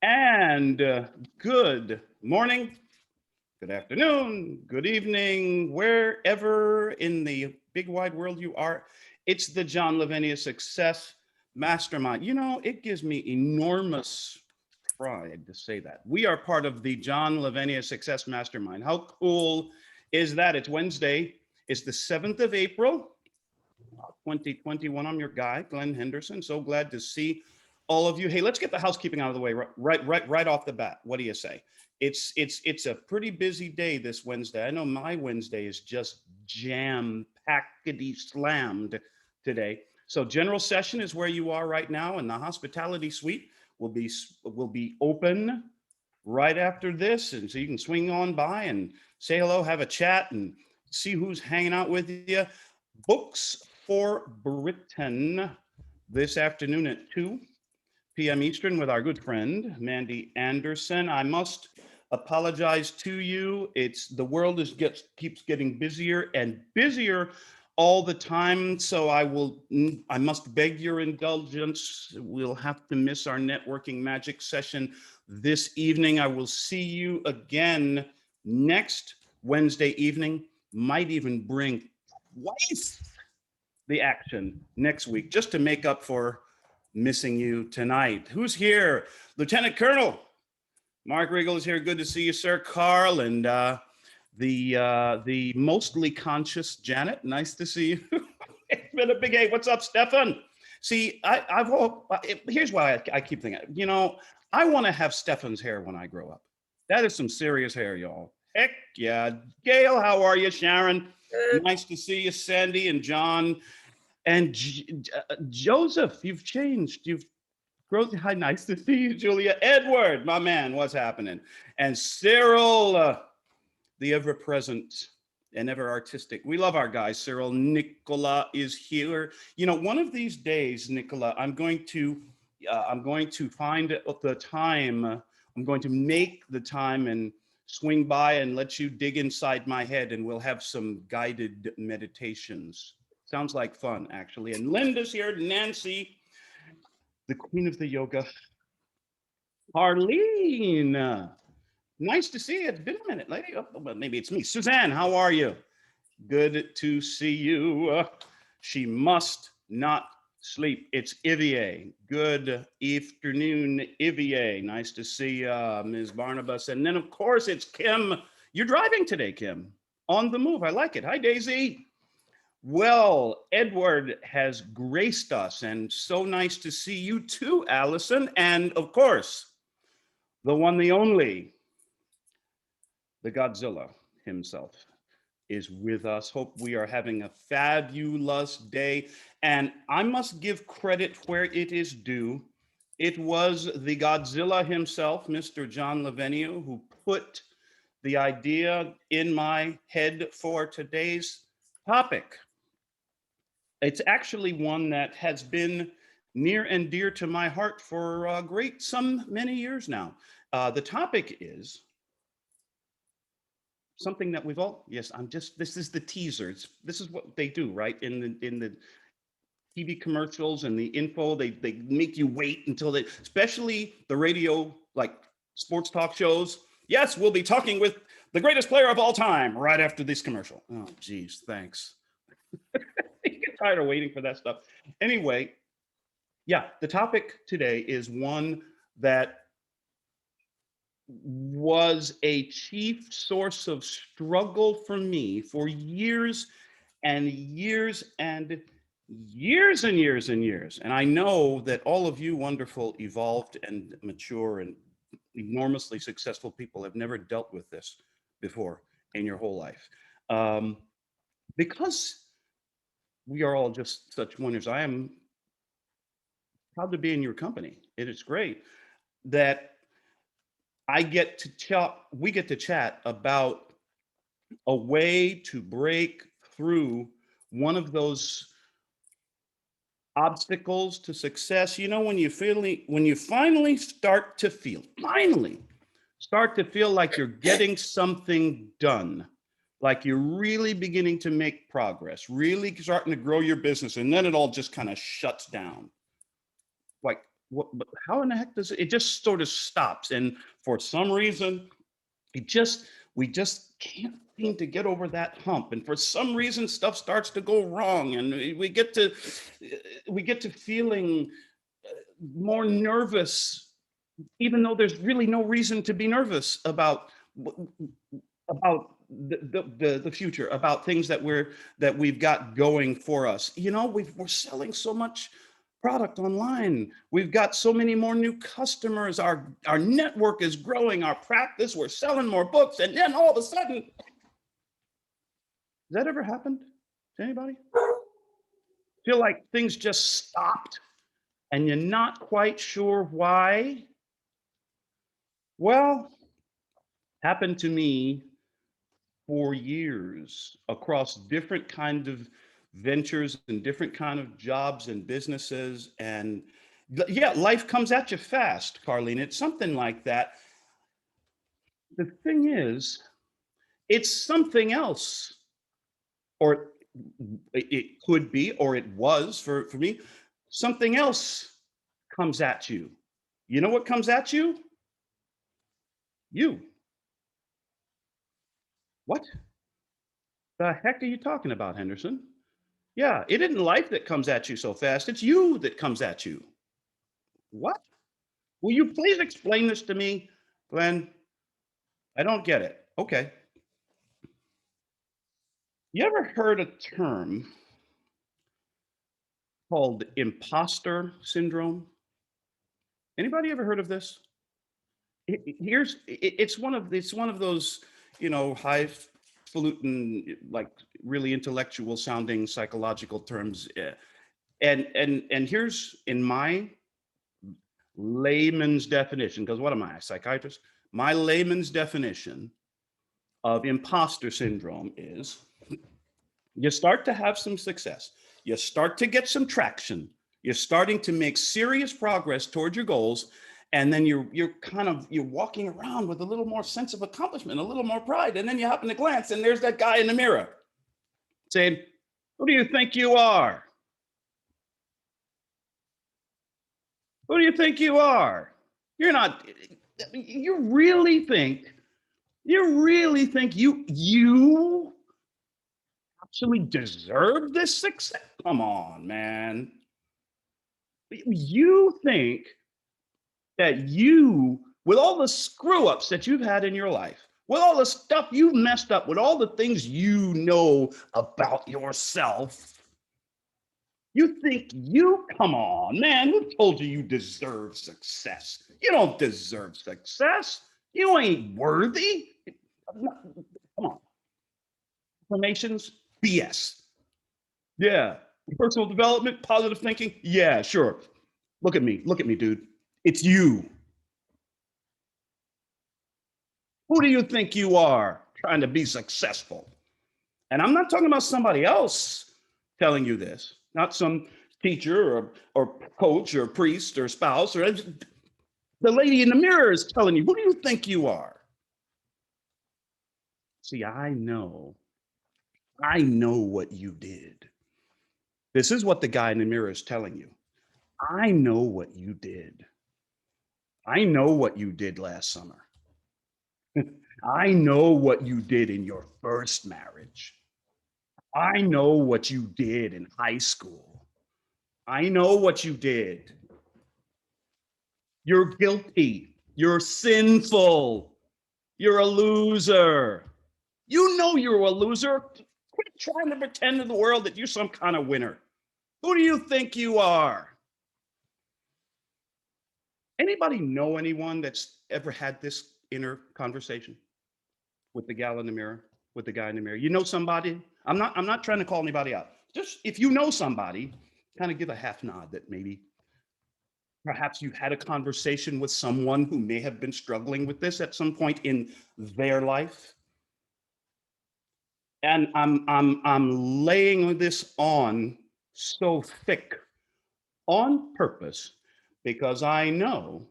And good morning, good afternoon, good evening, wherever in the big wide world you are. It's the John Lavenia Success Mastermind. You know, it gives me enormous pride to say that. We are part of the John Lavenia Success Mastermind. How cool is that? It's Wednesday. It's the 7th of April, 2021. I'm your guy, Glen Henderson. So glad to see all of you. Hey, let's get the housekeeping out of the way right off the bat. What do you say? It's a pretty busy day this Wednesday. I know my Wednesday is just jam-packedy slammed today. So general session is where you are right now, and the hospitality suite will be open right after this, and so you can swing on by and say hello, have a chat, and see who's hanging out with you. Books for Britain this afternoon at 2 p.m. Eastern with our good friend Mandy Anderson. I must apologize to you. The world keeps getting busier and busier all the time, so I must beg your indulgence. We'll have to miss our networking magic session this evening. I will see you again next Wednesday evening. Might even bring twice the action next week just to make up for missing you tonight. Who's here? Lieutenant Colonel Mark Wriggle is here. Good to see you, sir. Carl and the mostly conscious Janet. Nice to see you. It's been a big eight. What's up, Stefan? See, here's why I keep thinking. You know, I want to have Stefan's hair when I grow up. That is some serious hair, y'all. Heck yeah. Gail, how are you? Sharon, nice to see you. Sandy and John. And Joseph, you've changed. You've grown. Hi, nice to see you, Julia. Edward, my man, what's happening? And Cyril, the ever-present and ever artistic. We love our guys. Cyril. Nicola is here. You know, one of these days, Nicola, I'm going to find the time. I'm going to make the time and swing by and let you dig inside my head, and we'll have some guided meditations. Sounds like fun, actually. And Linda's here, Nancy, the queen of the yoga. Arlene, nice to see you. It's been a minute, lady. Oh, well, maybe it's me. Suzanne, how are you? Good to see you. She must not sleep. It's Ivier. Good afternoon, Ivier. Nice to see Ms. Barnabas. And then, of course, it's Kim. You're driving today, Kim. On the move. I like it. Hi, Daisy. Well, Edward has graced us, and so nice to see you too, Allison. And of course, the one, the only, the Godzilla himself is with us. Hope we are having a fabulous day. And I must give credit where it is due. It was the Godzilla himself, Mr. John Lavenia, who put the idea in my head for today's topic. It's actually one that has been near and dear to my heart for many years now. The topic is something that we've all, yes, this is the teaser. This is what they do, right? In the TV commercials and the info, they make you wait until especially the radio, like sports talk shows. Yes, we'll be talking with the greatest player of all time right after this commercial. Oh, geez, thanks. Tired of waiting for that stuff. Anyway, yeah, the topic today is one that was a chief source of struggle for me for years and years and years and years and years. And I know that all of you wonderful, evolved and mature and enormously successful people have never dealt with this before in your whole life. Because we are all just such wonders. I am proud to be in your company. It is great that we get to chat about a way to break through one of those obstacles to success. You know, when you finally start to feel like you're getting something done, like you're really beginning to make progress, really starting to grow your business, and then it all just kind of shuts down. Like But how in the heck does it just sort of stops? And for some reason, we just can't seem to get over that hump. And for some reason, stuff starts to go wrong, and we get to feeling more nervous, even though there's really no reason to be nervous about the future, about things that we've got going for us. You know, we're selling so much product online. We've got so many more new customers. Our network is growing, our practice, we're selling more books, and then all of a sudden, has that ever happened to anybody? Feel like things just stopped and you're not quite sure why? Well, happened to me for years across different kinds of ventures and different kind of jobs and businesses. And yeah, life comes at you fast, Carlene. It's something like that. The thing is, it's something else, or it could be, or it was for me, something else comes at you. You know what comes at you? You. What the heck are you talking about, Henderson? Yeah, it isn't life that comes at you so fast. It's you that comes at you. What? Will you please explain this to me, Glenn? I don't get it. Okay. You ever heard a term called imposter syndrome? Anybody ever heard of this? It's one of those, you know, highfalutin, like really intellectual sounding psychological terms. And here's in my layman's definition, because what am I, a psychiatrist? My layman's definition of imposter syndrome is you start to have some success, you start to get some traction, you're starting to make serious progress toward your goals, and then you're walking around with a little more sense of accomplishment, a little more pride, and then you happen to glance and there's that guy in the mirror saying, who do you think you are? Who do you think you are? You're not, you really think you actually deserve this success? Come on, man. You think that you, with all the screw ups that you've had in your life, with all the stuff you've messed up, with all the things you know about yourself, you think come on, man, who told you you deserve success? You don't deserve success. You ain't worthy. Come on. Affirmations, BS. Yeah. Personal development, positive thinking. Yeah, sure. Look at me, dude. It's you. Who do you think you are trying to be successful? And I'm not talking about somebody else telling you this, not some teacher or coach or priest or spouse, or the lady in the mirror is telling you, who do you think you are? See, I know what you did. This is what the guy in the mirror is telling you. I know what you did. I know what you did last summer. I know what you did in your first marriage. I know what you did in high school. I know what you did. You're guilty. You're sinful. You're a loser. You know you're a loser. Quit trying to pretend to the world that you're some kind of winner. Who do you think you are? Anybody know anyone that's ever had this inner conversation with the gal in the mirror, with the guy in the mirror? You know somebody? I'm not trying to call anybody out. Just if you know somebody, kind of give a half nod that maybe perhaps you've had a conversation with someone who may have been struggling with this at some point in their life. And I'm laying this on so thick on purpose because I know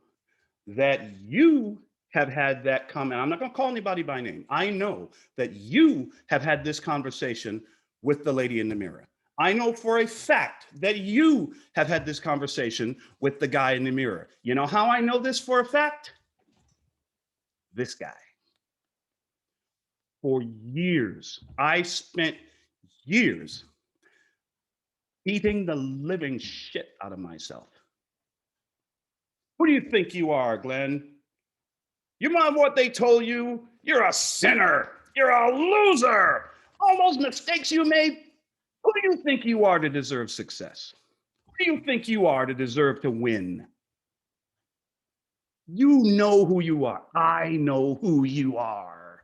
that you have had that comment. I'm not going to call anybody by name. I know that you have had this conversation with the lady in the mirror. I know for a fact that you have had this conversation with the guy in the mirror. You know how I know this for a fact? This guy. For years, I spent years beating the living shit out of myself. Who do you think you are, Glenn? You mind what they told you? You're a sinner. You're a loser. All those mistakes you made. Who do you think you are to deserve success? Who do you think you are to deserve to win? You know who you are. I know who you are.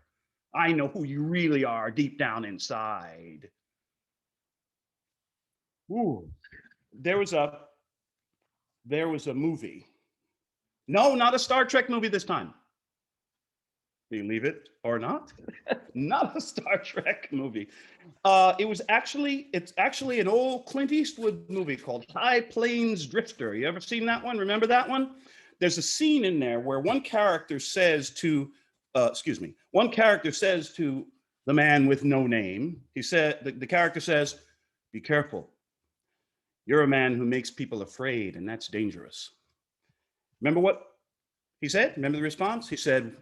I know who you really are deep down inside. Ooh, there was a movie. No, not a Star Trek movie this time. Believe it or not, not a Star Trek movie. It's actually an old Clint Eastwood movie called High Plains Drifter. You ever seen that one? Remember that one? There's a scene in there where one character says to the man with no name, the character says, "Be careful. You're a man who makes people afraid, and that's dangerous." Remember what he said? Remember the response? He said,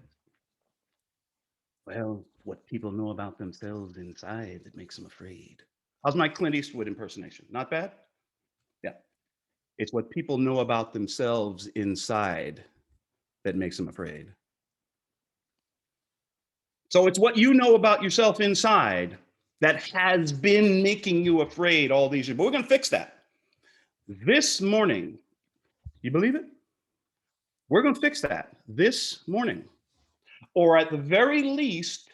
"Well, what people know about themselves inside that makes them afraid." How's my Clint Eastwood impersonation? Not bad? Yeah. It's what people know about themselves inside that makes them afraid. So it's what you know about yourself inside that has been making you afraid all these years. But we're going to fix that. This morning, you believe it? We're going to fix that this morning. Or at the very least,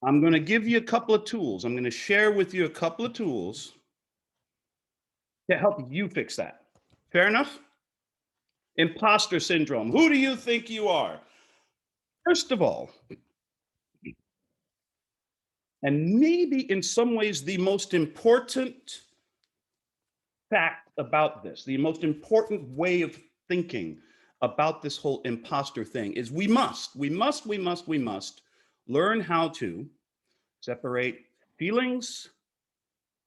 I'm going to give you a couple of tools. I'm going to share with you a couple of tools to help you fix that. Fair enough? Imposter syndrome. Who do you think you are? First of all, and maybe in some ways the most important fact about this, the most important way of thinking about this whole imposter thing is we must learn how to separate feelings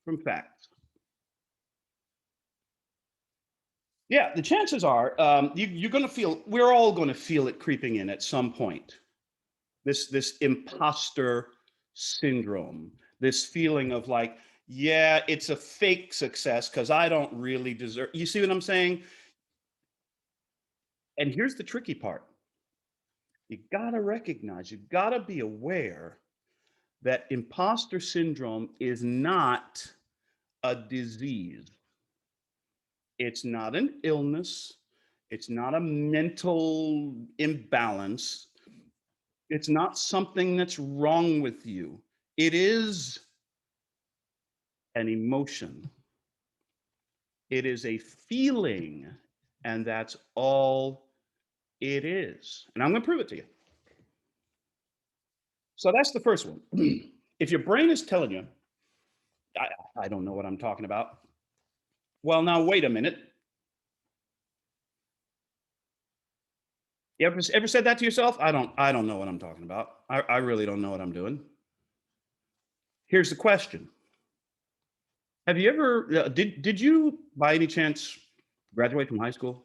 from facts. Yeah, the chances are you're going to feel, we're all going to feel it creeping in at some point. This imposter syndrome, this feeling of like, yeah, it's a fake success because I don't really deserve. You see what I'm saying? And here's the tricky part. You got to recognize, you got to be aware that imposter syndrome is not a disease. It's not an illness. It's not a mental imbalance. It's not something that's wrong with you. It is an emotion. It is a feeling, and that's all it is. And I'm going to prove it to you. So that's the first one. If your brain is telling you, I don't know what I'm talking about. Well, now wait a minute. You ever said that to yourself? I don't know what I'm talking about. I really don't know what I'm doing. Here's the question. Have you ever did you by any chance graduate from high school?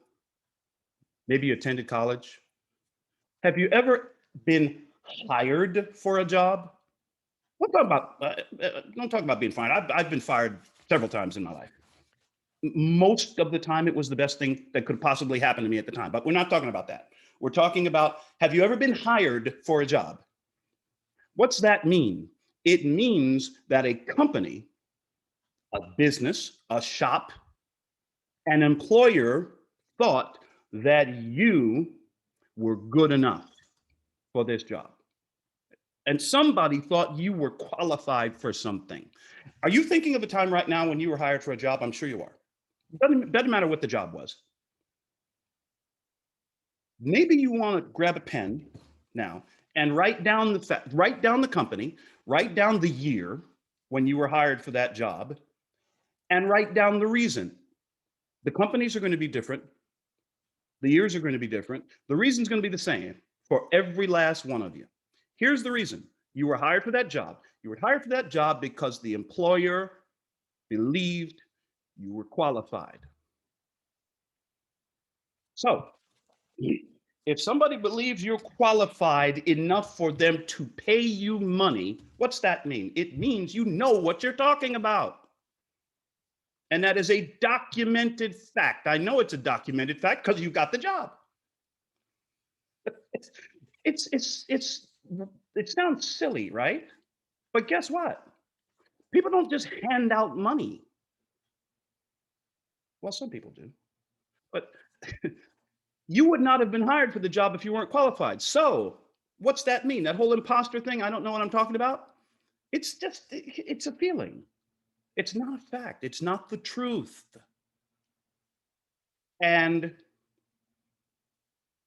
Maybe you attended college? Have you ever been hired for a job? Don't talk about being fired. I've been fired several times in my life. Most of the time, it was the best thing that could possibly happen to me at the time. But we're not talking about that. We're talking about, have you ever been hired for a job? What's that mean? It means that a company, a business, a shop, an employer thought that you were good enough for this job. And somebody thought you were qualified for something. Are you thinking of a time right now when you were hired for a job? I'm sure you are. Doesn't matter what the job was. Maybe you want to grab a pen now and write down the company, write down the year when you were hired for that job, and write down the reason. The companies are going to be different. The years are going to be different. The reason's going to be the same for every last one of you. Here's the reason. You were hired for that job. You were hired for that job because the employer believed you were qualified. So, if somebody believes you're qualified enough for them to pay you money, what's that mean? It means you know what you're talking about. And that is a documented fact. I know it's a documented fact because you got the job. It's it sounds silly, right? But guess what? People don't just hand out money. Well, some people do. But you would not have been hired for the job if you weren't qualified. So, what's that mean? That whole imposter thing, I don't know what I'm talking about. It's a feeling. It's not a fact. It's not the truth. And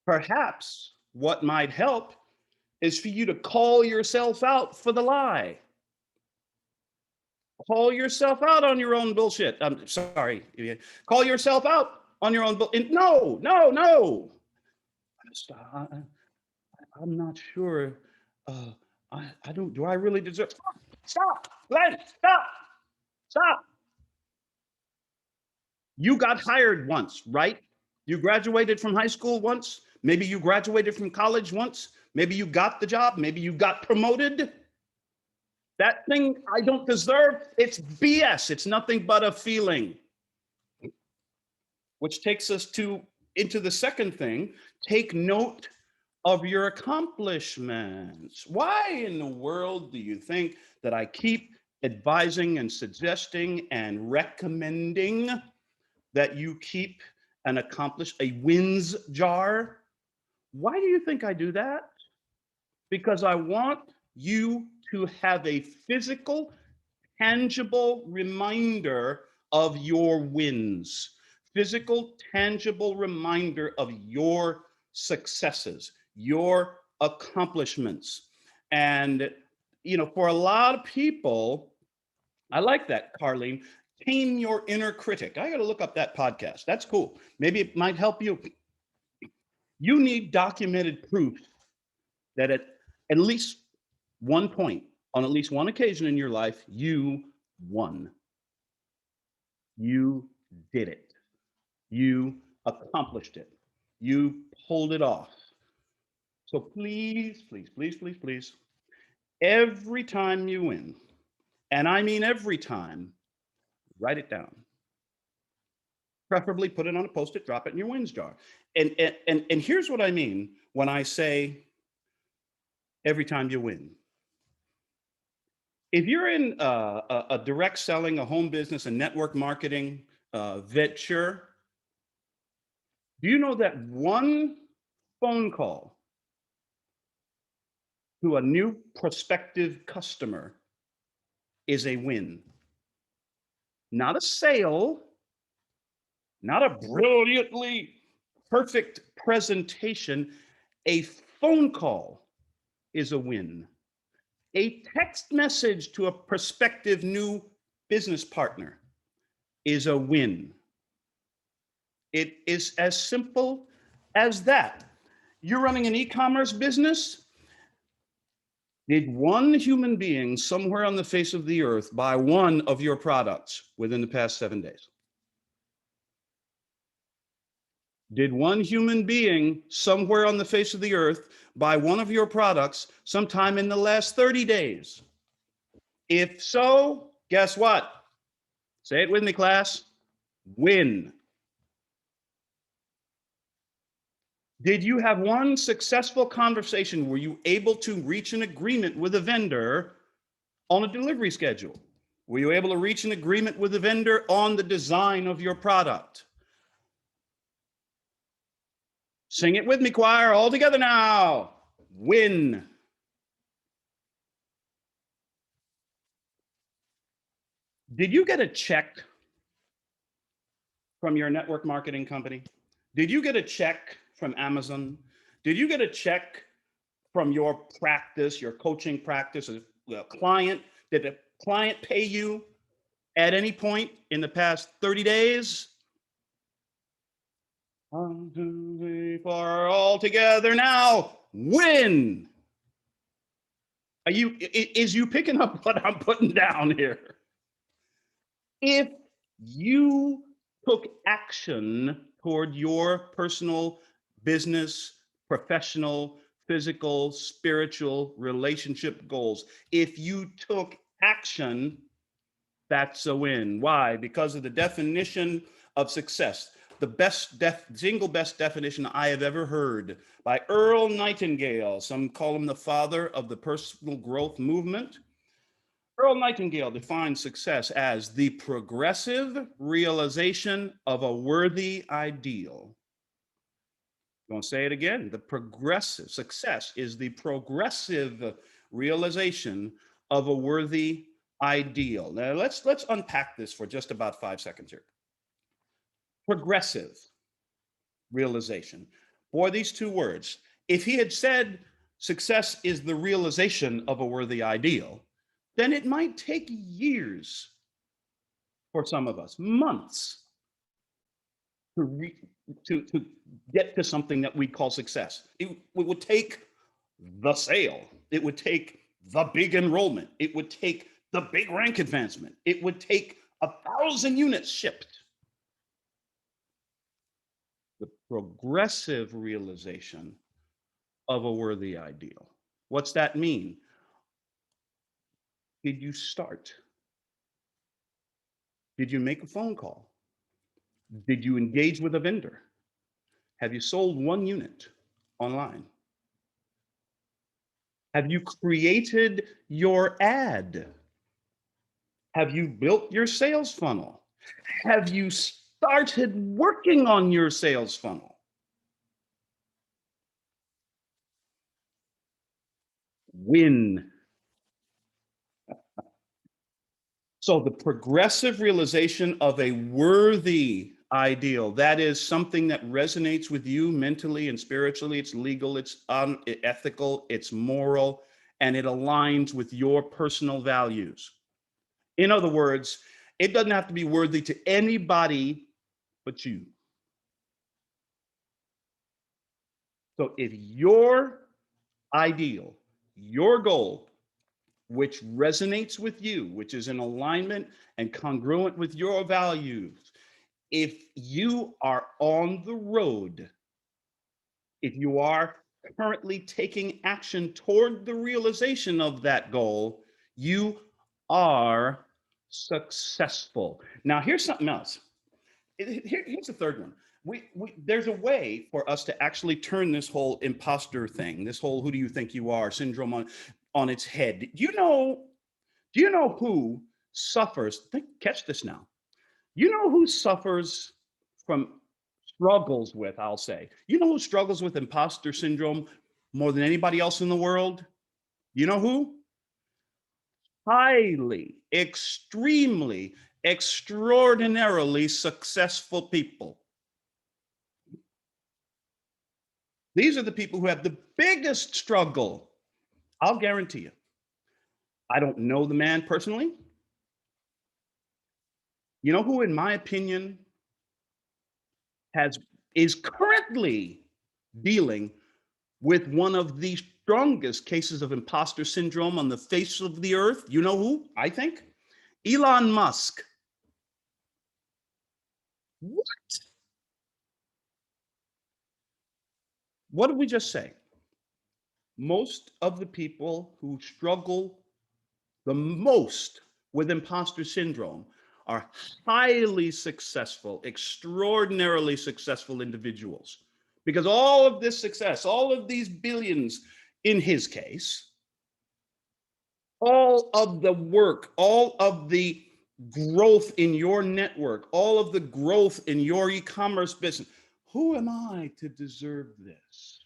perhaps what might help is for you to call yourself out for the lie. Call yourself out on your own bullshit. I'm sorry. Call yourself out on your own bullshit. No, no, no. I'm not sure. I don't. Do I really deserve? Stop, Glenn. Stop. Stop. You got hired once, right? You graduated from high school once. Maybe you graduated from college once. Maybe you got the job. Maybe you got promoted. That thing I don't deserve, it's BS. It's nothing but a feeling. Which takes us into the second thing. Take note of your accomplishments. Why in the world do you think that I keep advising and suggesting and recommending that you keep a wins jar? Why do you think I do that? Because I want you to have a physical, tangible reminder of your wins, physical, tangible reminder of your successes, your accomplishments. And, for a lot of people, I like that, Carlene. Tame your inner critic. I got to look up that podcast. That's cool. Maybe it might help you. You need documented proof that at least one point, on at least one occasion in your life, you won. You did it. You accomplished it. You pulled it off. So please, please, please, please, please, every time you win, and I mean every time, write it down. Preferably put it on a Post-it, drop it in your wins jar. And here's what I mean when I say every time you win. If you're in a direct selling, a home business, a network marketing venture, do you know that one phone call to a new prospective customer is a win? Not a sale, not a brilliantly perfect presentation. A phone call is a win. A text message to a prospective new business partner is a win. It is as simple as that. You're running an e-commerce business. Did one human being somewhere on the face of the earth buy one of your products within the past 7 days? Did one human being somewhere on the face of the earth buy one of your products sometime in the last 30 days? If so, guess what? Say it with me, class. Win. Did you have one successful conversation? Were you able to reach an agreement with a vendor on a delivery schedule? Were you able to reach an agreement with a vendor on the design of your product? Sing it with me, choir, all together now. Win. Did you get a check from your network marketing company? Did you get a check from Amazon? Did you get a check from your practice, your coaching practice, a client? Did a client pay you at any point in the past 30 days? 1, 2, 3, 4, all together now. Win. Is you picking up what I'm putting down here? If you took action toward your personal, business, professional, physical, spiritual, relationship goals, if you took action, that's a win. Why? Because of the definition of success. The single best definition I have ever heard by Earl Nightingale. Some call him the father of the personal growth movement. Earl Nightingale defines success as the progressive realization of a worthy ideal. I'm going to say it again. The progressive success is the progressive realization of a worthy ideal. Now let's unpack this for just about 5 seconds here. Progressive realization. Boy, these two words. If he had said success is the realization of a worthy ideal, then it might take years for some of us, months, to get to something that we call success. It would take the sale. It would take the big enrollment. It would take the big rank advancement. It would take 1,000 units shipped. The progressive realization of a worthy ideal. What's that mean? Did you start? Did you make a phone call? Did you engage with a vendor? Have you sold 1 unit online? Have you created your ad? Have you built your sales funnel? Have you started working on your sales funnel? Win. So the progressive realization of a worthy ideal, that is something that resonates with you mentally and spiritually. It's legal, it's ethical, it's moral, and it aligns with your personal values. In other words, it doesn't have to be worthy to anybody but you. So if your ideal, your goal, which resonates with you, which is in alignment and congruent with your values, if you are on the road, if you are currently taking action toward the realization of that goal, you are successful. Now, here's something else. Here's the third one. There's a way for us to actually turn this whole imposter thing, this whole "who do you think you are" syndrome on its head. Do you know who suffers? Catch this now. You know who suffers from struggles with, I'll say. You know who struggles with imposter syndrome more than anybody else in the world? You know who? Highly, extremely, extraordinarily successful people. These are the people who have the biggest struggle. I'll guarantee you. I don't know the man personally. You know who, in my opinion, is currently dealing with one of the strongest cases of imposter syndrome on the face of the earth? You know who? I think Elon Musk. What did we just say? Most of the people who struggle the most with imposter syndrome are highly successful, extraordinarily successful individuals. Because all of this success, all of these billions in his case, all of the work, all of the growth in your network, all of the growth in your e-commerce business, who am I to deserve this?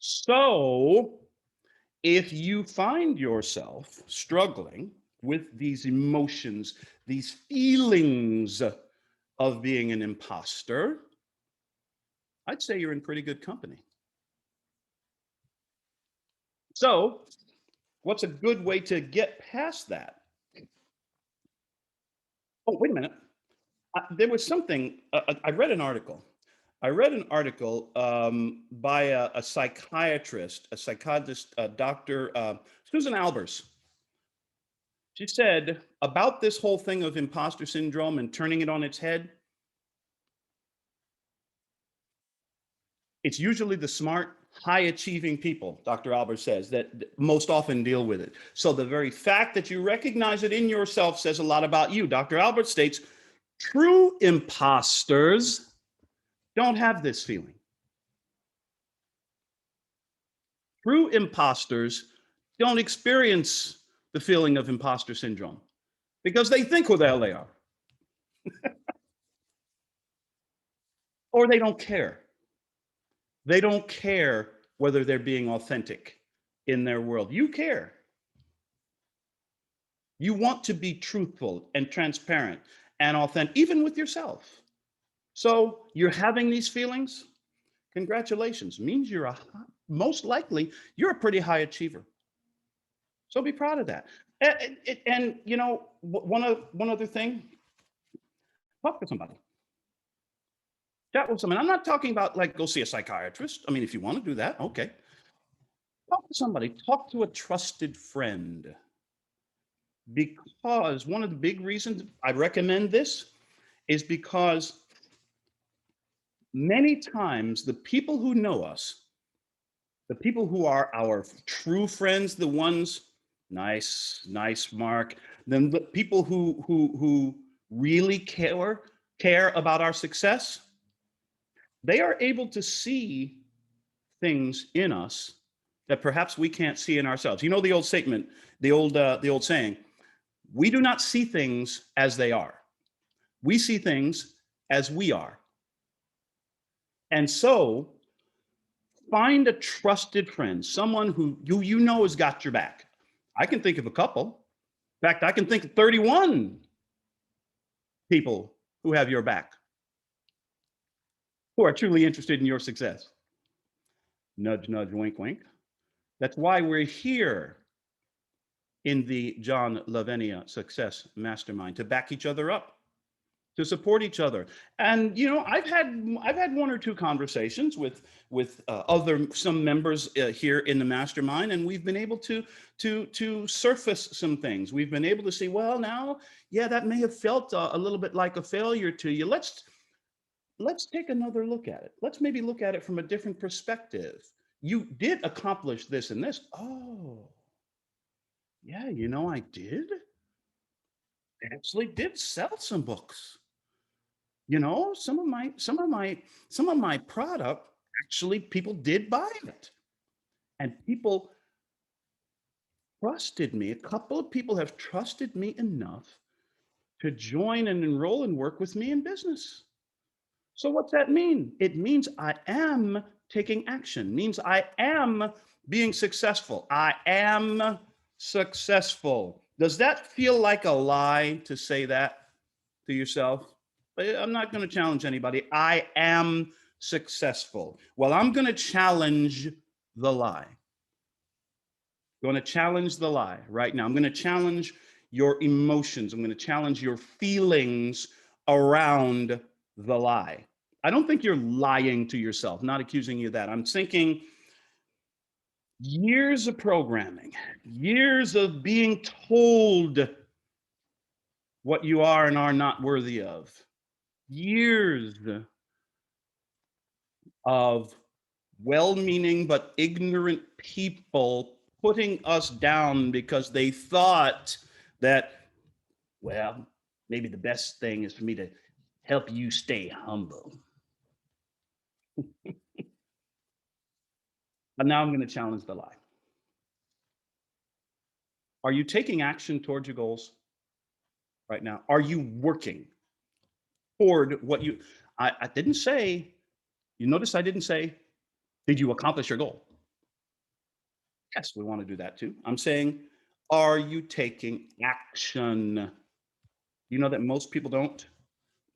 So, if you find yourself struggling with these emotions, these feelings of being an imposter, I'd say you're in pretty good company. So, what's a good way to get past that? Oh, wait a minute. There was something, I read an article. By a psychiatrist, Dr. Susan Albers. She said about this whole thing of imposter syndrome and turning it on its head, it's usually the smart, high achieving people, Dr. Albert says, that most often deal with it. So the very fact that you recognize it in yourself says a lot about you. Dr. Albert states true imposters don't have this feeling. True imposters don't experience the feeling of imposter syndrome because they think who the hell they are, or they don't care. They don't care whether they're being authentic in their world. You care. You want to be truthful and transparent and authentic, even with yourself. So you're having these feelings. Congratulations. Means you're most likely you're a pretty high achiever. So be proud of that. And you know, one other thing, talk to somebody. Chat with someone. I'm not talking about like go see a psychiatrist. I mean, if you want to do that, okay. Talk to somebody. Talk to a trusted friend. Because one of the big reasons I recommend this is because many times the people who know us, the people who are our true friends, the ones, nice, Mark, then the people who really care about our success, they are able to see things in us that perhaps we can't see in ourselves. You know the old statement, the old saying, we do not see things as they are. We see things as we are. And so find a trusted friend, someone who you know has got your back. I can think of a couple. In fact, I can think of 31 people who have your back, who are truly interested in your success. Nudge, nudge, wink, wink. That's why we're here in the John Lavenia Success Mastermind, to back each other up, to support each other. And you know, I've had one or two conversations with some members here in the mastermind, and we've been able to surface some things. We've been able to see, well, now, yeah, that may have felt a little bit like a failure to you. Let's take another look at it. Let's maybe look at it from a different perspective. You did accomplish this and this. Oh, yeah, you know, I actually did sell some books. You know, some of my product, actually people did buy it. And people trusted me. A couple of people have trusted me enough to join and enroll and work with me in business. So what's that mean? It means I am taking action, means I am being successful. I am successful. Does that feel like a lie to say that to yourself? I'm not going to challenge anybody. I am successful. Well, I'm going to challenge the lie. I'm going to challenge the lie right now. I'm going to challenge your emotions. I'm going to challenge your feelings around the lie. I don't think you're lying to yourself, not accusing you of that. I'm thinking years of programming, years of being told what you are and are not worthy of, years of well-meaning but ignorant people putting us down because they thought that, well, maybe the best thing is for me to help you stay humble. But now I'm going to challenge the lie. Are you taking action towards your goals right now? Are you working toward what you, I didn't say, you notice I didn't say, did you accomplish your goal? Yes, we want to do that too. I'm saying, are you taking action? You know that most people don't?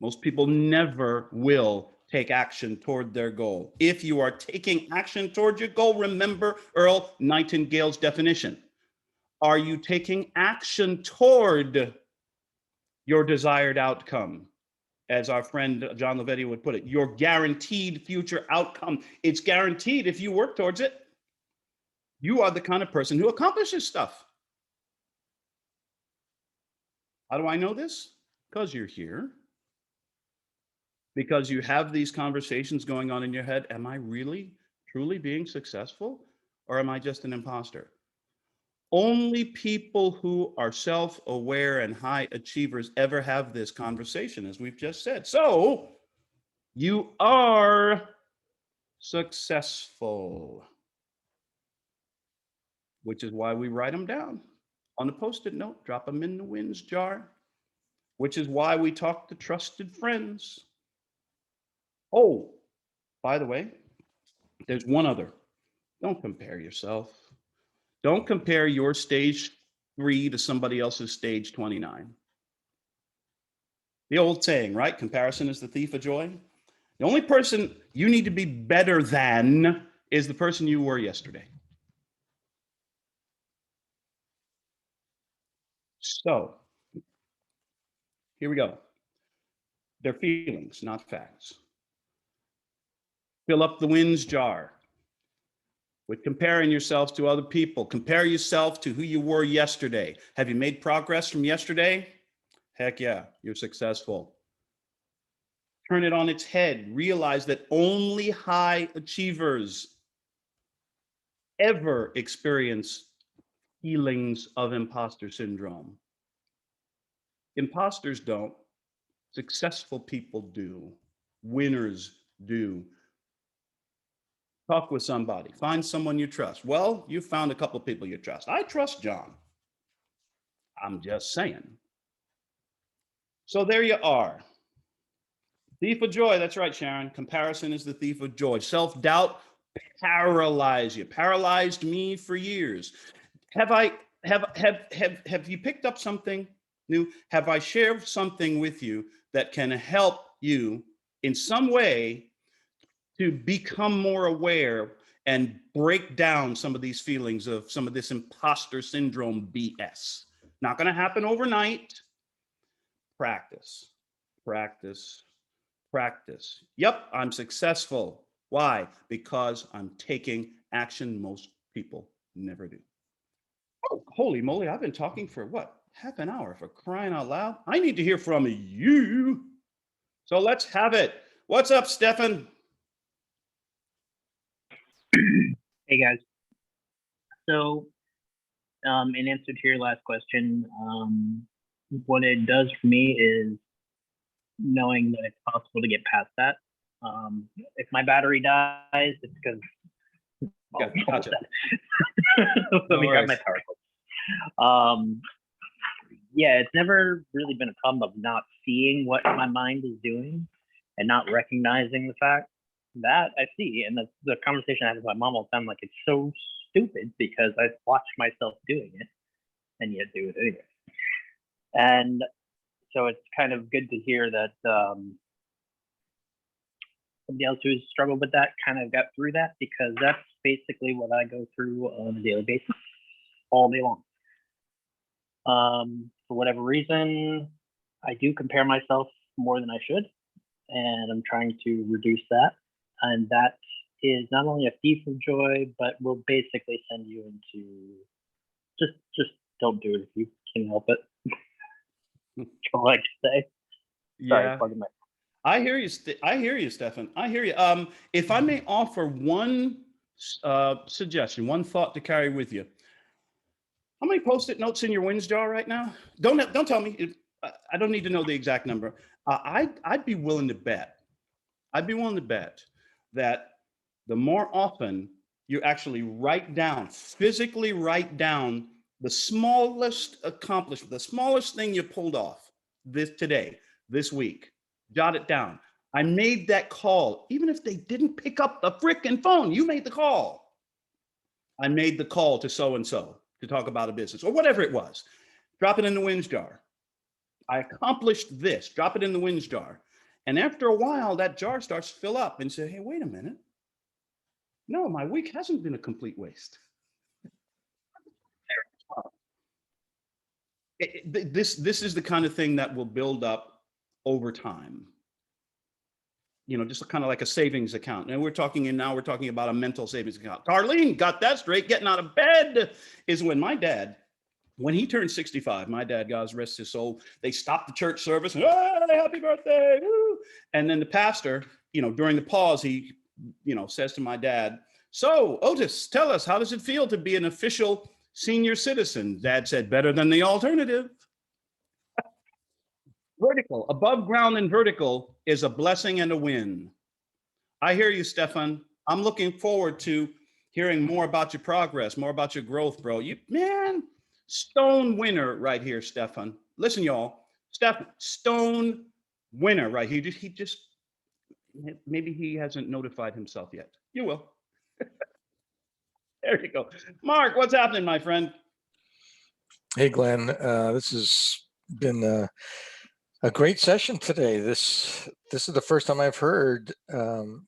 Most people never will take action toward their goal. If you are taking action toward your goal, remember Earl Nightingale's definition. Are you taking action toward your desired outcome? As our friend John Lavenia would put it, your guaranteed future outcome. It's guaranteed if you work towards it. You are the kind of person who accomplishes stuff. How do I know this? Because you're here. Because you have these conversations going on in your head. Am I really, truly being successful? Or am I just an imposter? Only people who are self-aware and high achievers ever have this conversation, as we've just said. So you are successful, which is why we write them down on a Post-it note, drop them in the wins jar, which is why we talk to trusted friends. Oh, by the way, there's one other. Don't compare yourself. Don't compare your stage 3 to somebody else's stage 29. The old saying, right? Comparison is the thief of joy. The only person you need to be better than is the person you were yesterday. So here we go. They're feelings, not facts. Fill up the wins jar with comparing yourself to other people. Compare yourself to who you were yesterday. Have you made progress from yesterday? Heck yeah, you're successful. Turn it on its head. Realize that only high achievers ever experience feelings of imposter syndrome. Imposters don't. Successful people do. Winners do. Talk with somebody. Find someone you trust. Well, you found a couple of people you trust. I trust John. I'm just saying. So there you are. Thief of joy. That's right, Sharon. Comparison is the thief of joy. Self-doubt paralyzed you. Paralyzed me for years. Have you picked up something new? Have I shared something with you that can help you in some way to become more aware and break down some of these feelings of some of this imposter syndrome BS? Not going to happen overnight. Practice, practice, practice. Yep, I'm successful. Why? Because I'm taking action most people never do. Oh, holy moly, I've been talking for what? Half an hour, for crying out loud. I need to hear from you. So let's have it. What's up, Stefan? Hey guys. So, in answer to your last question, what it does for me is knowing that it's possible to get past that. If my battery dies, it's because Gotcha. let me grab my power cord. Yeah, it's never really been a problem of not seeing what my mind is doing and not recognizing the fact that I see. And the conversation I have with my mom all the time, like, it's so stupid because I've watched myself doing it and yet do it anyway. And so it's kind of good to hear that somebody else who's struggled with that kind of got through that, because that's basically what I go through on a daily basis all day long. For whatever reason, I do compare myself more than I should, and I'm trying to reduce that. And that is not only a thief of joy, but will basically send you into just don't do it if you can help it. That's all I can say. Yeah. Sorry, I hear you. I hear you, Stefan. I hear you. If I may offer one suggestion, one thought to carry with you. How many Post-it notes in your wins jar right now? Don't tell me. I don't need to know the exact number. I'd be willing to bet. I'd be willing to bet that the more often you actually write down, physically write down the smallest accomplishment, the smallest thing you pulled off this week, jot it down. I made that call, even if they didn't pick up the frickin' phone, you made the call. I made the call to so-and-so to talk about a business or whatever it was. Drop it in the wins jar. I accomplished this, drop it in the wins jar. And after a while, that jar starts to fill up and say, hey, wait a minute. No, my week hasn't been a complete waste. This is the kind of thing that will build up over time. You know, just kind of like a savings account. And we're talking about a mental savings account. Carlene got that straight. Getting out of bed is when my dad When he turned 65, my dad, God rest his soul, they stopped the church service and, hey, happy birthday. Woo. And then the pastor, during the pause, he, says to my dad, so Otis, tell us, how does it feel to be an official senior citizen? Dad said, better than the alternative. Vertical, above ground and vertical is a blessing and a win. I hear you, Stefan. I'm looking forward to hearing more about your progress, more about your growth, bro. Stone winner right here, Stefan. Listen, y'all. Stefan, stone winner right here. He just, maybe he hasn't notified himself yet. You will. There you go. Mark, what's happening, my friend? Hey, Glenn. This has been a great session today. This is the first time I've heard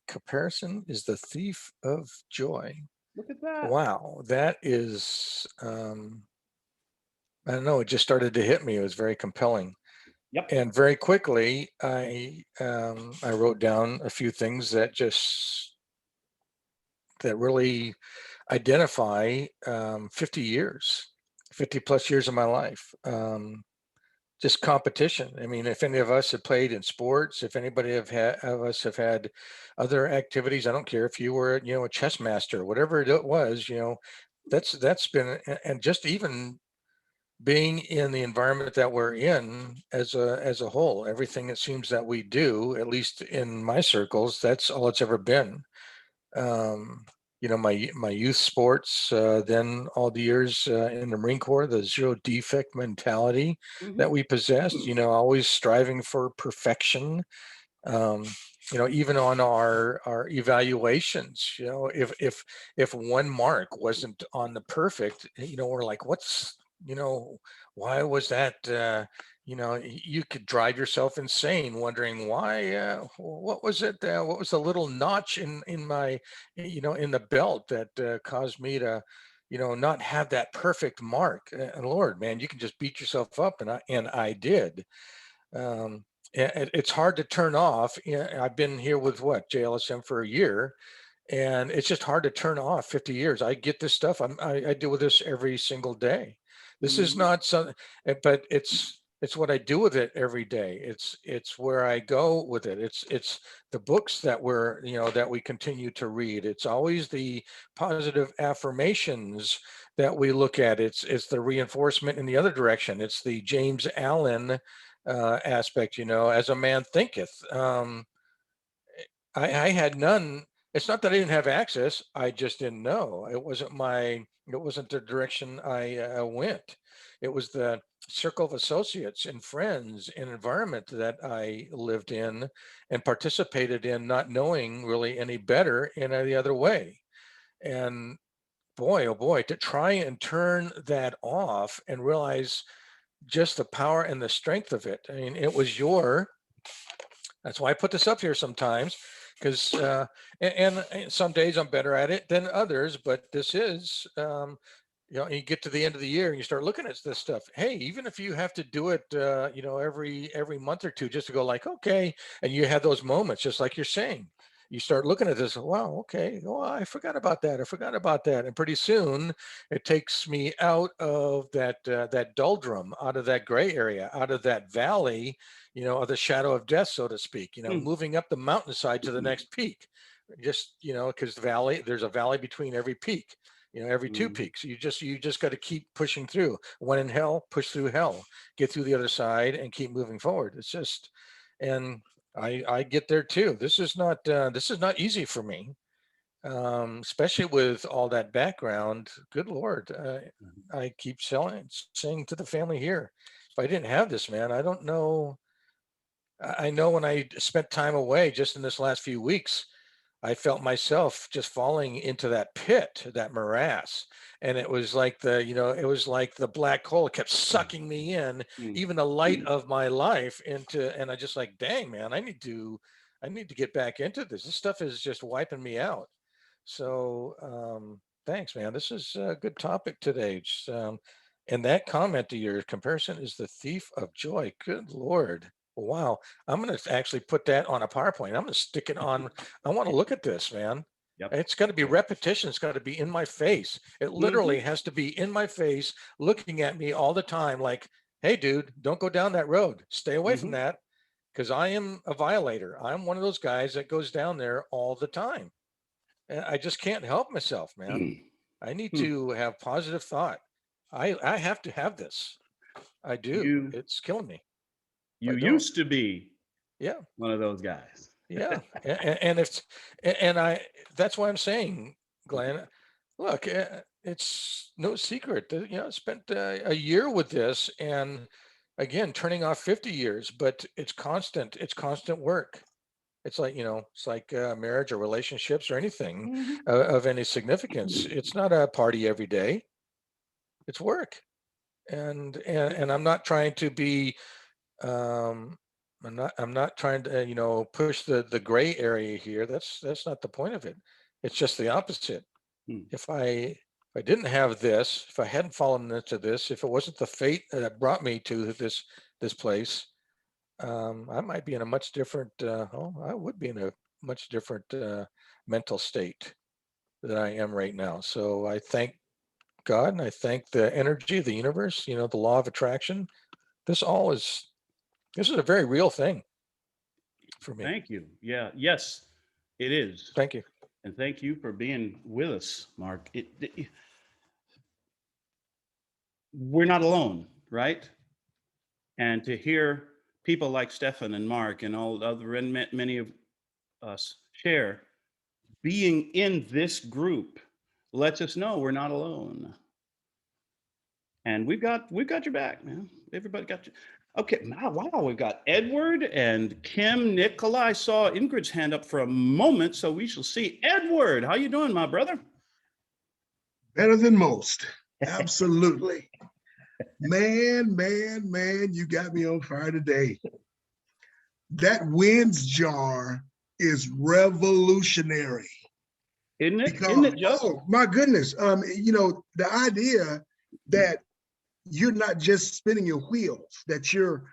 comparison is the thief of joy. Look at that. Wow, that is, I don't know, it just started to hit me. It was very compelling. Yep. And very quickly, I wrote down a few things that really identify 50 plus years of my life. Just competition. I mean, if any of us have played in sports, if anybody of us have had other activities, I don't care if you were, a chess master, whatever it was, that's been, and just even being in the environment that we're in as a whole, everything it seems that we do, at least in my circles, that's all it's ever been. My youth sports, then all the years in the Marine Corps, the zero defect mentality that we possessed, always striving for perfection. Even on our evaluations, if one mark wasn't on the perfect, we're like, why was that? You could drive yourself insane wondering why, what was it? What was the little notch in my, in the belt that caused me to, not have that perfect mark? And Lord, man, you can just beat yourself up. And I did. It's hard to turn off. I've been here with JLSM for a year, and it's just hard to turn off 50 years. I get this stuff. I deal with this every single day. This is not something, but it's what I do with it every day. It's where I go with it. It's the books that that we continue to read. It's always the positive affirmations that we look at. It's the reinforcement in the other direction. It's the James Allen aspect, as a man thinketh. I had none. It's not that I didn't have access. I just didn't know. It wasn't the direction I went. It was the circle of associates and friends and environment that I lived in and participated in, not knowing really any better in any other way. And boy, oh boy, to try and turn that off and realize just the power and the strength of it. I mean, that's why I put this up here sometimes, because and some days I'm better at it than others, but this is, you get to the end of the year and you start looking at this stuff. Hey, even if you have to do it, every month or two, just to go like, okay, and you have those moments, just like you're saying, you start looking at this. Wow, okay, oh, I forgot about that. I forgot about that, and pretty soon it takes me out of that doldrum, out of that gray area, out of that valley, of the shadow of death, so to speak. Moving up the mountainside to the next peak. Just because there's a valley between every peak. Every two peaks. You just got to keep pushing through. When in hell, push through hell, get through the other side, and keep moving forward. It's just, and I get there too. This is not easy for me, especially with all that background. Good Lord, I keep saying to the family here, if I didn't have this, man, I don't know. I know when I spent time away just in this last few weeks, I felt myself just falling into that pit, that morass. And it was like it was like the black hole kept sucking me in, even the light of my life into, and I just like, dang, man, I need to get back into this. This stuff is just wiping me out. So thanks, man. This is a good topic today. And that comment to your comparison is the thief of joy. Good Lord. Wow. I'm going to actually put that on a PowerPoint. I'm going to stick it on. I want to look at this, man. Yep. It's got to be repetition. It's got to be in my face. It literally has to be in my face, looking at me all the time like, hey, dude, don't go down that road. Stay away from that, because I am a violator. I'm one of those guys that goes down there all the time. And I just can't help myself, man. I need to have positive thought. I have to have this. I do. It's killing me. You used to be Yeah. one of those guys. Yeah. And it's, and I, that's why I'm saying, Glenn, look, it's no secret that, I spent a year with this, and again, turning off 50 years, but it's constant work. It's like, it's like marriage or relationships or anything of any significance. It's not a party every day. It's work. And I'm not trying to be, I'm not trying to, push the gray area here. That's not the point of it. It's just the opposite. If I didn't have this, if I hadn't fallen into this, if it wasn't the fate that brought me to this place, I might be in a much different, I would be in a much different mental state than I am right now. So I thank God, and I thank the energy of the universe, the law of attraction. This is a very real thing for me. Thank you. Yeah. Yes, it is. Thank you. And thank you for being with us, Mark. We're not alone, right? And to hear people like Stefan and Mark and all other, and many of us share, being in this group lets us know we're not alone. And we've got your back, man. Everybody got you. Okay, wow, we've got Edward and Kim, Nicola. I saw Ingrid's hand up for a moment, so we shall see. Edward, how you doing, my brother? Better than most. Absolutely. Man, you got me on fire today. That wins jar is revolutionary. Isn't it? Because, Isn't it just? oh my goodness. The idea that you're not just spinning your wheels, that you're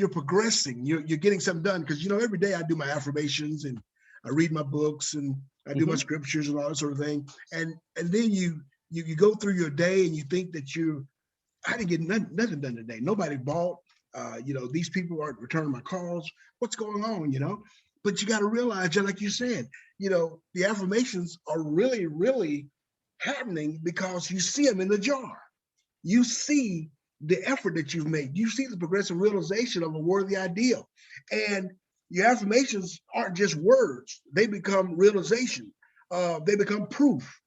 progressing, you're getting something done. Because every day I do my affirmations and I read my books and I do my scriptures and all that sort of thing. And then you go through your day and you think that I didn't get nothing done today. Nobody bought. These people aren't returning my calls. What's going on? But you got to realize, just like you said, the affirmations are really, really happening because you see them in the jar. You see the effort that you've made. You see the progressive realization of a worthy ideal. And your affirmations aren't just words. They become realization. They become proof.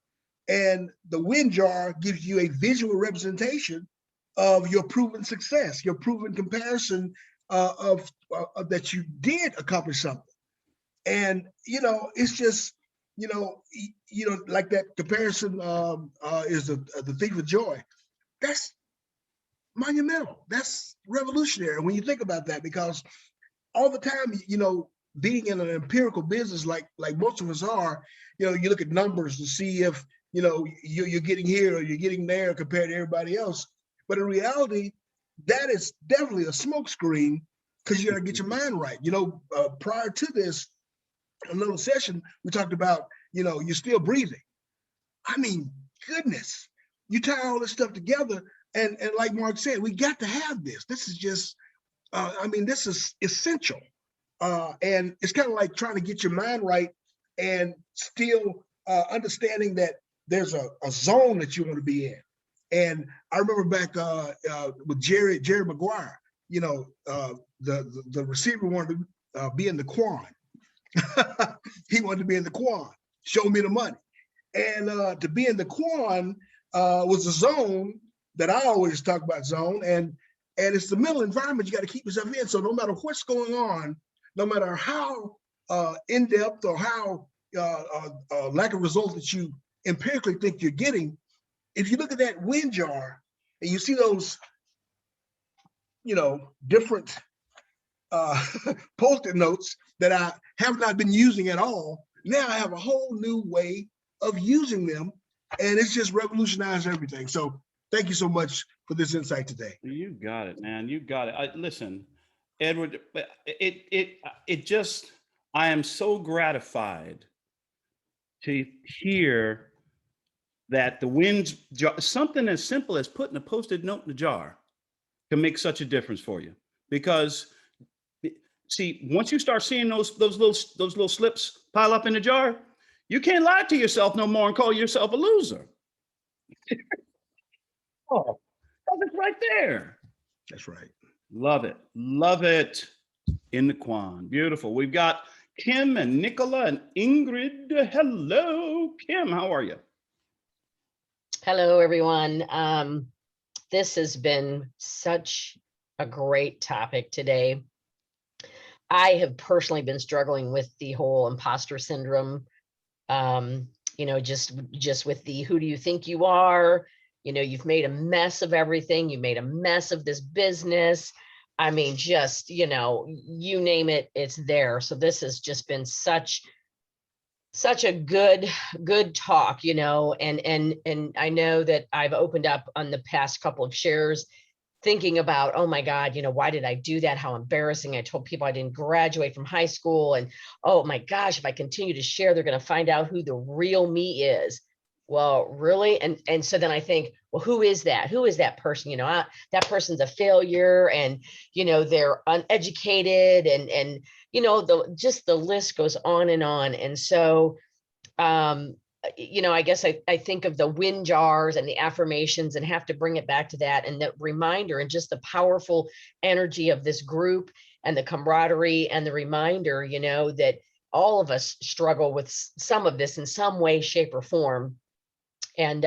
And the win jar gives you a visual representation of your proven success, your proven comparison of that you did accomplish something. And, it's just, like that comparison is the thief of joy. That's monumental. That's revolutionary when you think about that, because all the time, being in an empirical business like most of us are, you look at numbers to see if, you're getting here or you're getting there compared to everybody else. But in reality, that is definitely a smokescreen, because you got to get your mind right. Prior to this, another session, we talked about, you're still breathing. I mean, goodness, you tie all this stuff together. And like Mark said, we got to have this. This is just, this is essential. And it's kind of like trying to get your mind right and still understanding that there's a zone that you want to be in. And I remember back with Jerry Maguire, the receiver wanted to be in the Quan. He wanted to be in the Quan. Show me the money. And to be in the Quan was a zone that I always talk about, zone. And it's the mental environment you got to keep yourself in. So no matter what's going on, no matter how in-depth or how lack of results that you empirically think you're getting, if you look at that win jar and you see those, different Post-it notes that I have not been using at all, now I have a whole new way of using them, and it's just revolutionized everything. So thank you so much for this insight today. You got it, man. You got it. Listen, Edward, I am so gratified to hear that the wind's jar, something as simple as putting a Post-it note in the jar can make such a difference for you. Because see, once you start seeing those little slips pile up in the jar, you can't lie to yourself no more and call yourself a loser. Oh, it's right there. That's right. Love it. Love it. In the Quan. Beautiful. We've got Kim and Nicola and Ingrid. Hello, Kim. How are you? Hello, everyone. This has been such a great topic today. I have personally been struggling with the whole imposter syndrome. You know, just with the who do you think you are? You know, you've made a mess of everything. You made a mess of this business. I mean, just, you know, you name it, it's there. So this has just been such a good talk, you know, and I know that I've opened up on the past couple of shares thinking about, oh my God, you know, why did I do that? How embarrassing. I told people I didn't graduate from high school, and oh my gosh, if I continue to share, they're going to find out who the real me is. Well, really? And so then I think, well, who is that? Who is that person? You know, that person's a failure, and, you know, they're uneducated, and, you know, the list goes on and on. And so, you know, I guess I think of the wind jars and the affirmations and have to bring it back to that, and the reminder and just the powerful energy of this group and the camaraderie and the reminder, you know, that all of us struggle with some of this in some way, shape, or form. And,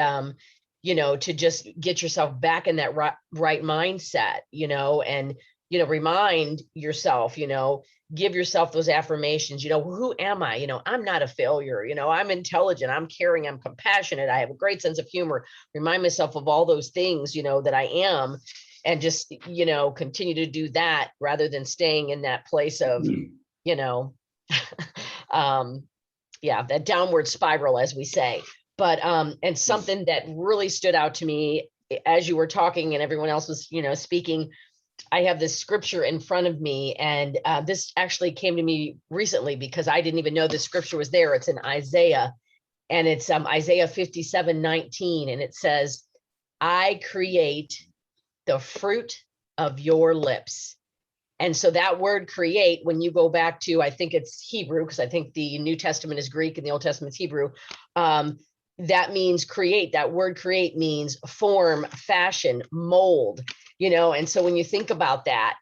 you know, to just get yourself back in that right mindset, you know, and, you know, remind yourself, you know, give yourself those affirmations, you know, who am I? You know, I'm not a failure. You know, I'm intelligent, I'm caring, I'm compassionate, I have a great sense of humor. Remind myself of all those things, you know, that I am, and just, you know, continue to do that rather than staying in that place of, you know, yeah, that downward spiral, as we say. But, and something that really stood out to me as you were talking and everyone else was, you know, speaking, I have this scripture in front of me, and this actually came to me recently because I didn't even know the scripture was there. It's in Isaiah, and it's Isaiah 57:19, and it says, I create the fruit of your lips. And so that word create, when you go back to, I think it's Hebrew, because I think the New Testament is Greek and the Old Testament is Hebrew. That means create. That word create means form, fashion, mold, you know. And so when you think about that,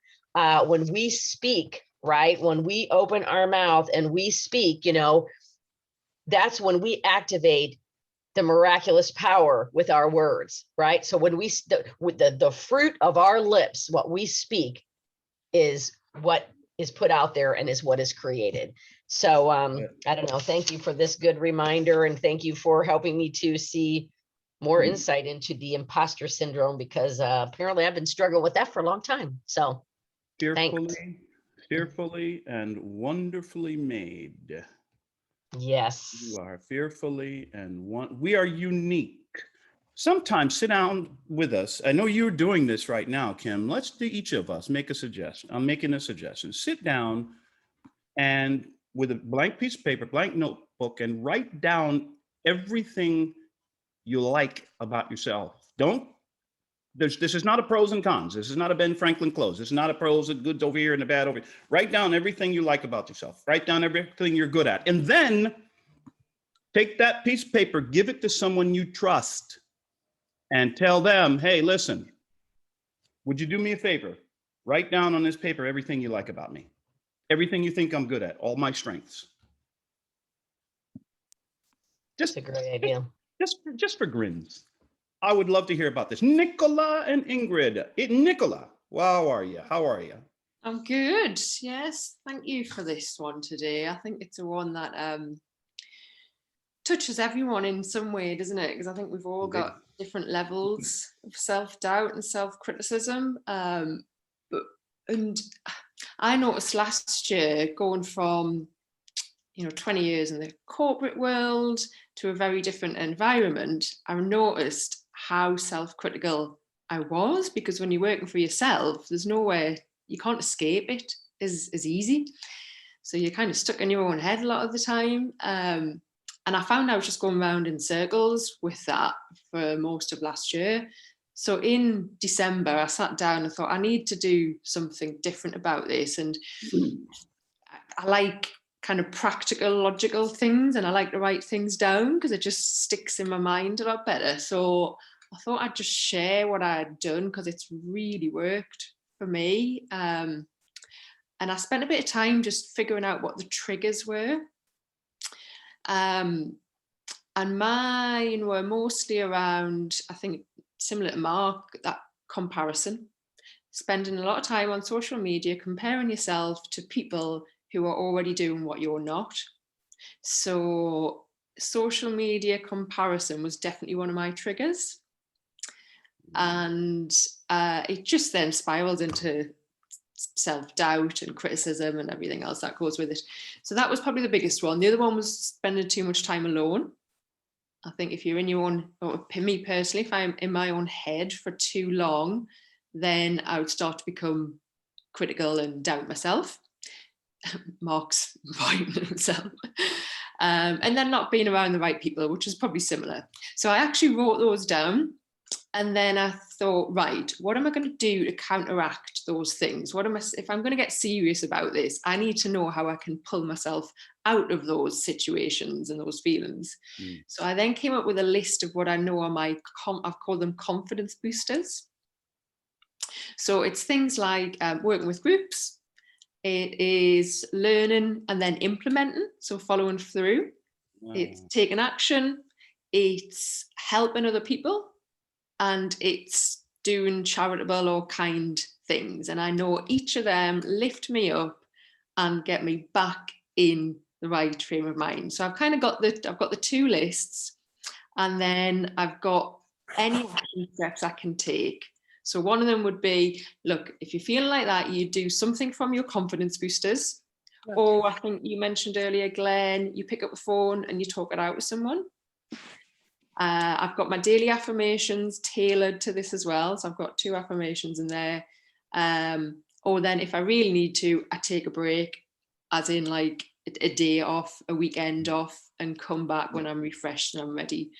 when we speak, right, when we open our mouth and we speak, you know, that's when we activate the miraculous power with our words, right? So when the fruit of our lips, what we speak is what is put out there and is what is created. So I don't know. Thank you for this good reminder, and thank you for helping me to see more insight into the imposter syndrome, because apparently I've been struggling with that for a long time. So fearfully and wonderfully made. Yes. You are fearfully we are unique. Sometimes sit down with us. I know you're doing this right now, Kim. Let's do each of us make a suggestion. I'm making a suggestion. Sit down and with a blank piece of paper, blank notebook, and write down everything you like about yourself. This is not a pros and cons. This is not a Ben Franklin close. This is not a pros and goods over here and the bad over here. Write down everything you like about yourself. Write down everything you're good at. And then take that piece of paper, give it to someone you trust, and tell them, hey, listen, would you do me a favor? Write down on this paper everything you like about me. Everything you think I'm good at, all my strengths. That's a great idea. Just for grins. I would love to hear about this. Nicola and Ingrid. Nicola, how are you? I'm good. Yes, thank you for this one today. I think it's a one that touches everyone in some way, doesn't it? Because I think we've all got different levels of self-doubt and self-criticism. And I noticed last year, going from 20 years in the corporate world to a very different environment, I noticed how self-critical I was, because when you're working for yourself, there's nowhere, you can't escape it as easy. So you're kind of stuck in your own head a lot of the time. I found I was just going around in circles with that for most of last year. So in December, I sat down and thought, I need to do something different about this. And I like kind of practical, logical things, and I like to write things down because it just sticks in my mind a lot better. So I thought I'd just share what I had done because it's really worked for me. And I spent a bit of time just figuring out what the triggers were. And mine were mostly around, I think, similar to Mark, that comparison. Spending a lot of time on social media, comparing yourself to people who are already doing what you're not. So social media comparison was definitely one of my triggers. And it just then spiraled into self-doubt and criticism and everything else that goes with it. So that was probably the biggest one. The other one was spending too much time alone. I think if you're in your own, or me personally, if I'm in my own head for too long, then I would start to become critical and doubt myself. Mark's pointing at himself. And then not being around the right people, which is probably similar. So I actually wrote those down. And then I thought, right, what am I going to do to counteract those things? If I'm going to get serious about this, I need to know how I can pull myself out of those situations and those feelings. So I then came up with a list of what I know are my, I've called them confidence boosters. So it's things like working with groups. It is learning and then implementing, so following through. Wow. It's taking action. It's helping other people. And it's doing charitable or kind things. And I know each of them lift me up and get me back in the right frame of mind. So I've kind of got the two lists, and then I've got any action steps I can take. So one of them would be, look, if you're feeling like that, you do something from your confidence boosters. Yeah. Or I think you mentioned earlier, Glenn, you pick up the phone and you talk it out with someone. I've got my daily affirmations tailored to this as well. So I've got 2 affirmations in there. Or then if I really need to, I take a break, as in like a day off, a weekend off, and come back when I'm refreshed and I'm ready.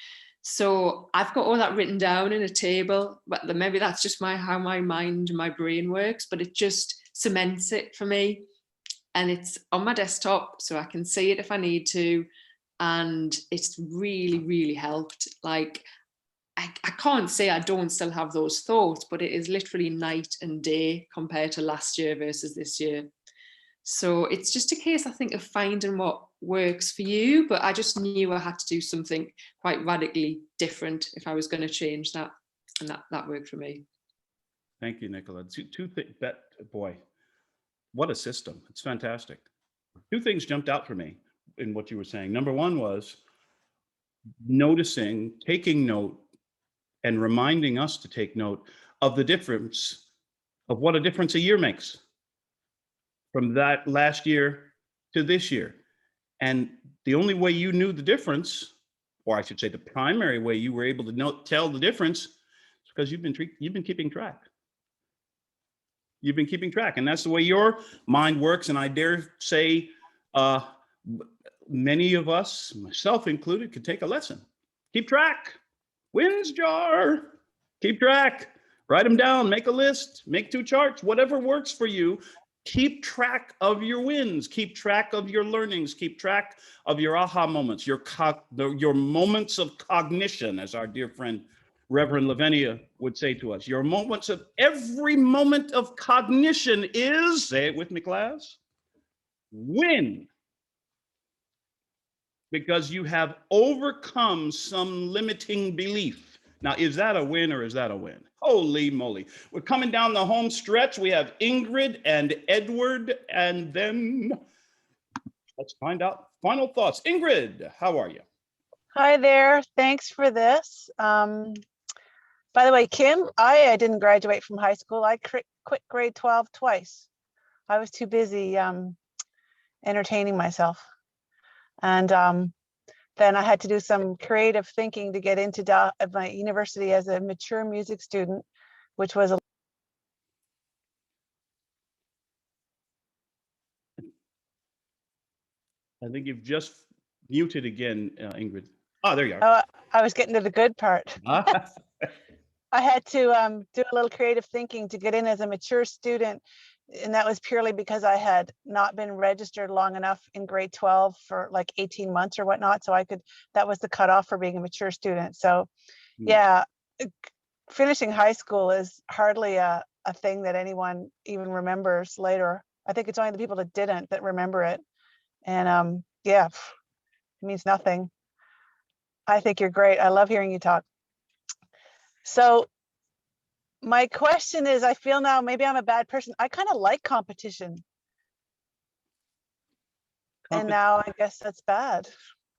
So I've got all that written down in a table, but maybe that's just how my mind and my brain works, but it just cements it for me. And it's on my desktop, so I can see it if I need to. And it's really, really helped. Like, I can't say I don't still have those thoughts, but it is literally night and day compared to last year versus this year. So it's just a case, I think, of finding what works for you. But I just knew I had to do something quite radically different if I was going to change that. And that worked for me. Thank you, Nicola. Two things, boy, what a system. It's fantastic. 2 things jumped out for me in what you were saying. Number one was noticing, taking note, and reminding us to take note of the difference of what a difference a year makes from that last year to this year. And the only way you knew the difference, or I should say the primary way you were able to tell the difference, is because you've been keeping track. You've been keeping track, and that's the way your mind works. And I dare say, many of us, myself included, could take a lesson. Keep track. Wins jar. Keep track. Write them down. Make a list. Make 2 charts. Whatever works for you. Keep track of your wins. Keep track of your learnings. Keep track of your aha moments, your moments of cognition, as our dear friend Reverend Lavenia would say to us. Your moments of every moment of cognition is, say it with me, class, win. Because you have overcome some limiting belief. Now, is that a win or is that a win? Holy moly. We're coming down the home stretch. We have Ingrid and Edward, and then let's find out final thoughts. Ingrid, how are you? Hi there. Thanks for this. By the way, Kim, I didn't graduate from high school. I quit grade 12 twice. I was too busy entertaining myself. And then I had to do some creative thinking to get into my university as a mature music student, which was I think you've just muted again, Ingrid. Oh, there you are. Oh, I was getting to the good part. I had to do a little creative thinking to get in as a mature student. And that was purely because I had not been registered long enough in grade 12 for like 18 months or whatnot. So that was the cutoff for being a mature student. So yeah, finishing high school is hardly a thing that anyone even remembers later. I think it's only the people that didn't that remember it. And yeah, it means nothing. I think you're great. I love hearing you talk. So my question is, I feel now maybe I'm a bad person. I kind of like competition. And now I guess that's bad.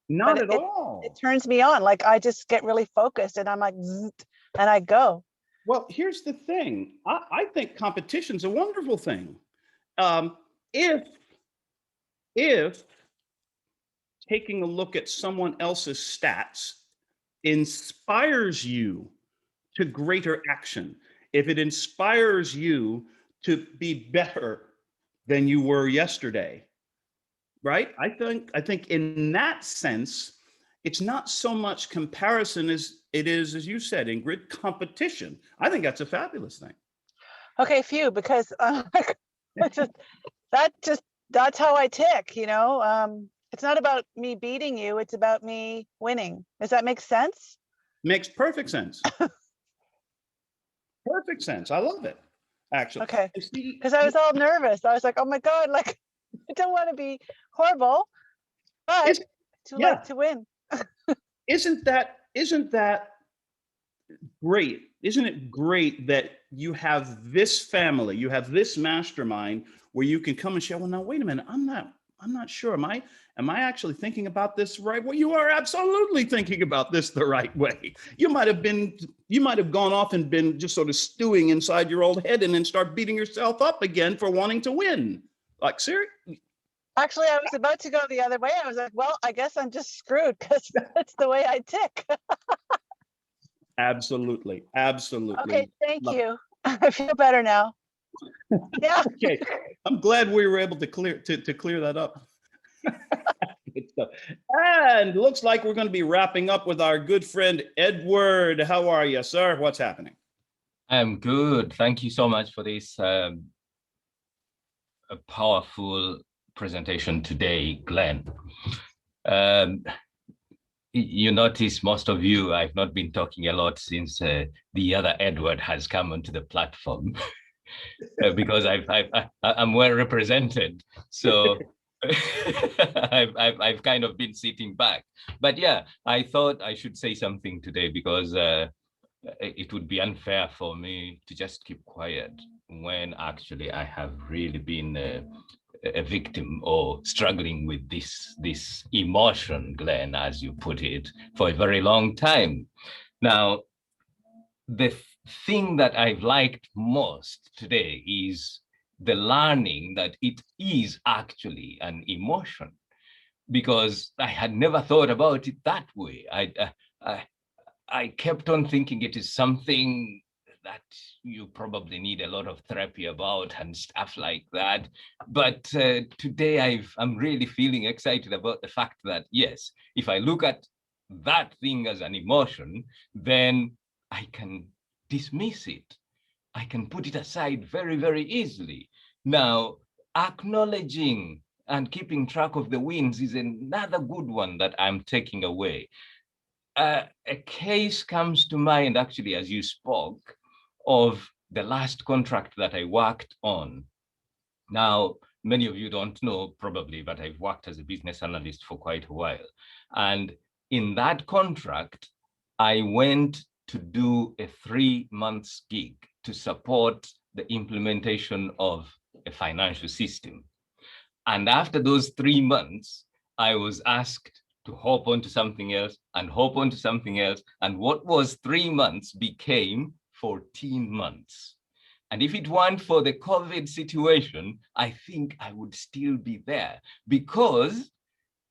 Not at all. It turns me on. Like I just get really focused and I'm like, zzz, and I go. Well, here's the thing. I think competition's a wonderful thing. If taking a look at someone else's stats inspires you to greater action, if it inspires you to be better than you were yesterday, right? I think in that sense, it's not so much comparison as it is, as you said, Ingrid, competition. I think that's a fabulous thing. Okay, phew, because that's how I tick, you know. It's not about me beating you, it's about me winning. Does that make sense? Makes perfect sense. Perfect sense. I love it, actually. Okay, because I was all nervous. I was like, oh my God, like, I don't want to be horrible, but like to win. Isn't that great? Isn't it great that you have this family, you have this mastermind where you can come and say, well, now, wait a minute, I'm not sure. Am I actually thinking about this right way? You are absolutely thinking about this the right way. You might have gone off and been just sort of stewing inside your old head and then start beating yourself up again for wanting to win. Like, seriously? Actually, I was about to go the other way. I was like, well, I guess I'm just screwed because that's the way I tick. Absolutely. Absolutely. Okay, thank you. I feel better now. Yeah. Okay. I'm glad we were able to clear that up. Good stuff. And looks like we're going to be wrapping up with our good friend Edward. How are you, sir? What's happening? I'm good. Thank you so much for this a powerful presentation today, Glenn. You notice, most of you, I've not been talking a lot since the other Edward has come onto the platform because I'm well represented. So I've kind of been sitting back. But yeah, I thought I should say something today because it would be unfair for me to just keep quiet when actually I have really been a victim or struggling with this emotion, Glenn, as you put it, for a very long time. Now, the thing that I've liked most today is the learning that it is actually an emotion, because I had never thought about it that way. I kept on thinking it is something that you probably need a lot of therapy about and stuff like that. But today I'm really feeling excited about the fact that, yes, if I look at that thing as an emotion, then I can dismiss it. I can put it aside very, very easily. Now, acknowledging and keeping track of the wins is another good one that I'm taking away. A case comes to mind, actually, as you spoke, of the last contract that I worked on. Now, many of you don't know probably, but I've worked as a business analyst for quite a while. And in that contract, I went to do a 3-month gig to support the implementation of a financial system. And after those 3 months, I was asked to hop onto something else and hop onto something else. And what was 3 months became 14 months. And if it weren't for the COVID situation, I think I would still be there, because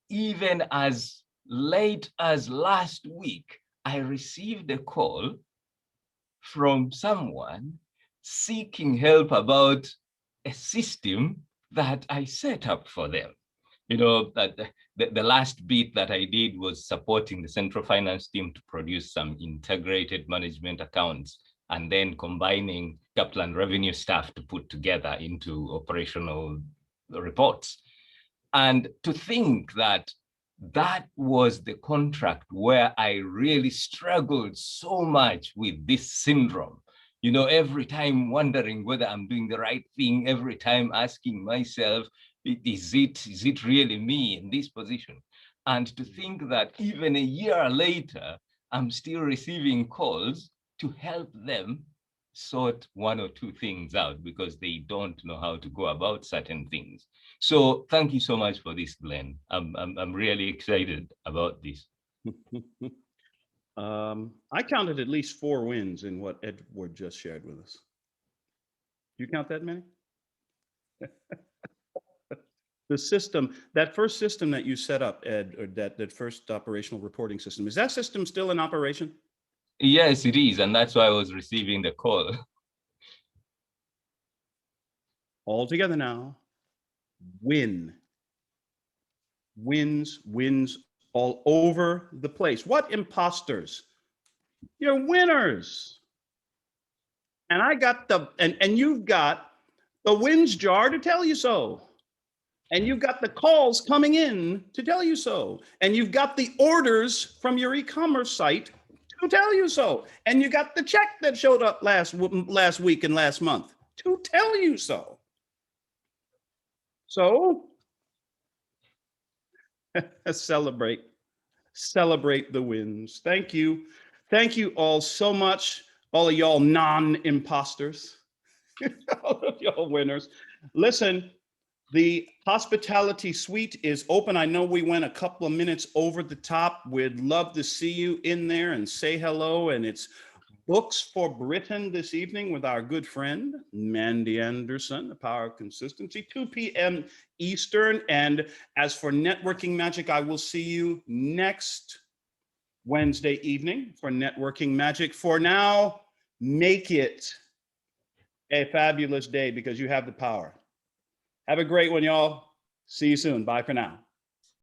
even as late as last week, I received a call from someone seeking help about a system that I set up for them. You know, that the last bit that I did was supporting the central finance team to produce some integrated management accounts and then combining capital and revenue staff to put together into operational reports. And to think that that was the contract where I really struggled so much with this syndrome. You know, every time wondering whether I'm doing the right thing, every time asking myself, is it really me in this position? And to think that even a year later, I'm still receiving calls to help them sort one or two things out because they don't know how to go about certain things. So thank you so much for this, Glenn. I'm really excited about this. I counted at least 4 wins in what Edward just shared with us. You count that many? The system, that first system that you set up, Ed, or that first operational reporting system, is that system still in operation? Yes, it is. And that's why I was receiving the call. All together now. Win. Wins, wins all over the place. What imposters? You're winners. And I got and you've got the wins jar to tell you so. And you've got the calls coming in to tell you so. And you've got the orders from your e-commerce site to tell you so. And you got the check that showed up last week and last month to tell you so. So celebrate the wins. Thank you. Thank you all so much. All of y'all non-imposters, all of y'all winners. Listen, the hospitality suite is open. I know we went a couple of minutes over the top. We'd love to see you in there and say hello. And it's Books for Britain this evening with our good friend, Mandy Anderson, The Power of Consistency, 2 p.m. Eastern. And as for Networking Magic, I will see you next Wednesday evening for Networking Magic. For now, make it a fabulous day because you have the power. Have a great one, y'all. See you soon. Bye for now.